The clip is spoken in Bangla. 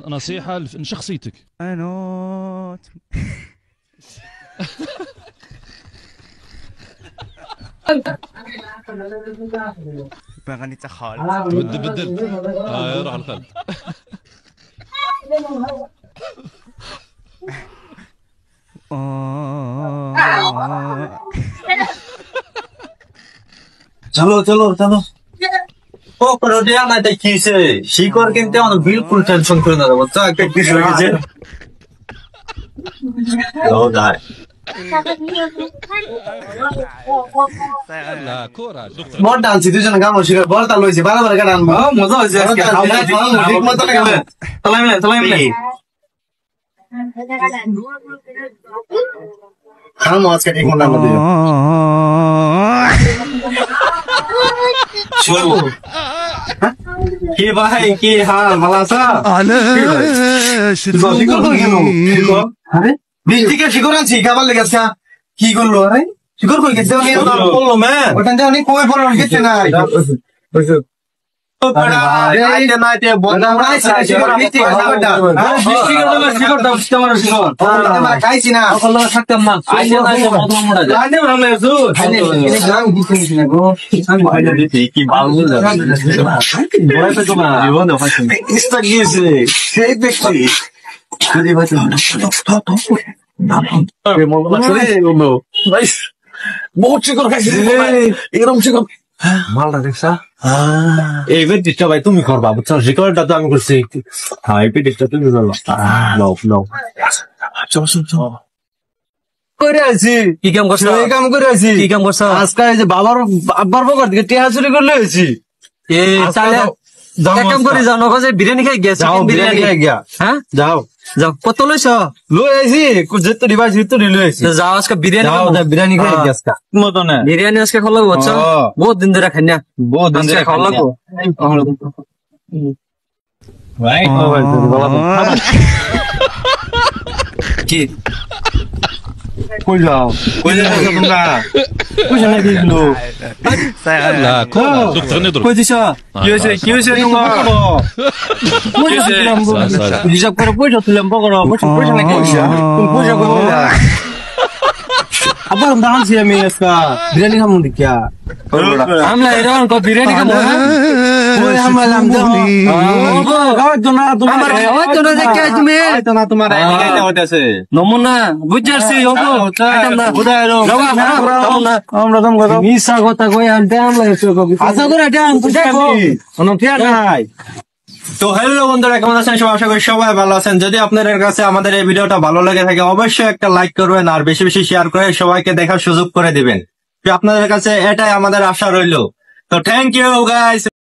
نصيحة لشخصيتك. انوت بغنيت خالد بدل روح الخلد. চলো চলো চলো ও প্রোডিয়া না দেখিছে শিকর কিনতে অনেক বিলকুল টেনশন করে না বুঝছো একটা কিছু হয়ে গেছে ও দাই لا كورة বল ডান্সি দুজন গান শিখে বল তা লইছে বারবার গান আনবো মজা হইছে আজকে ঠিক মতো গেলে তলাই মিলে খাম আজকে ঠিক মতো আমাদের শুরু কি ভাই কি হাল ভালো আছো انا শিকর কই গেল আরে বিটিকে শিকর আনছি খাবার লেগেছে কি করলো আরে শিকর কই গেছে উনি বললো মে ওটা দিয়ে উনি কই পড়ে গেছে না আইতে নাইতে বন্ধা রাইছে শিকর বিটি শিকর দাও তোমার শিকর আমরা খাইছি না কল্লা থাকতাম না আইতে নাইতে বন্ধা মোড়া যায় আইতে ভালো লাগছো এনে গ্রাম দিছিস না গো আমি ভাইলা দিছি কি ভালো লাগে বড় তো তোমার জীবন হচ্ছে ইস্তা গিয়েছে সেই ব্যক্তি যদি ভাই বহুত শিকর খাইছি এরকম শিকর মালটা দেখছা এই পেটিসটা ভাই তুমি করবা বুঝছো শিকরটা তো আমি করছি হ্যাঁ এই পেটিসটা তুমি করবা নাও চল করে আছি কি কাম করছো এই কাম করে আছি কি কাম করছো আজকে এই যে বাবার আব্বার পকেট থেকে টিয়া চুরি করে লইছি এই তাহলে এক কাম করে যাও নগো যে বিরিয়ানি খাই গেছে বিরিয়ানি খাই গিয়া হ্যাঁ যাও কত লইছো লই আইছি যেতে ডিভাইস ভিতরে লই আইছি যাও আজকে বিরিয়ানি খাই গেছে মতো না বিরিয়ানি আজকে খাওয়া লাগবে বুঝছো বহুত দিন ধরে খাই না বহুত দিন ধরে খাওয়া লাগবে ভাই কি কই যাও তোমরা কই জানা দিলো لا كورة تغني কই দিছো কি হইছে তোমার হিসাব করে পয়সা তুললাম পকড়ো পয়সা নাকি তুমি পয়সা কই বলা আবার দাঁড়াচ্ছি আমি আজকা বিরিয়ানি খাবো দেখিয়া আমরা এরকম কো বিরিয়ানি খাবো ওই আমরা নাম দাও তোমার দেখে তুমি তোমার খাইতে হইতাছে নমুনা বুঝছছি ওগো আইতাম না বুঝাইরো আমরা দম করো মিছা কথা কই আনতে আমরা আশা করে এটা দেখো কোনো ঠিক নাই তো হ্যালো বন্ধুরা কেমন আছেন সবাই আশা করি সবাই ভালো আছেন যদি আপনাদের কাছে আমাদের এই ভিডিওটা ভালো লেগে থাকে অবশ্যই একটা লাইক করবেন আর বেশি বেশি শেয়ার করে সবাইকে দেখার সুযোগ করে দিবেন আপনাদের কাছে এটাই আমাদের আশা রইলো তো থ্যাংক ইউ গাইস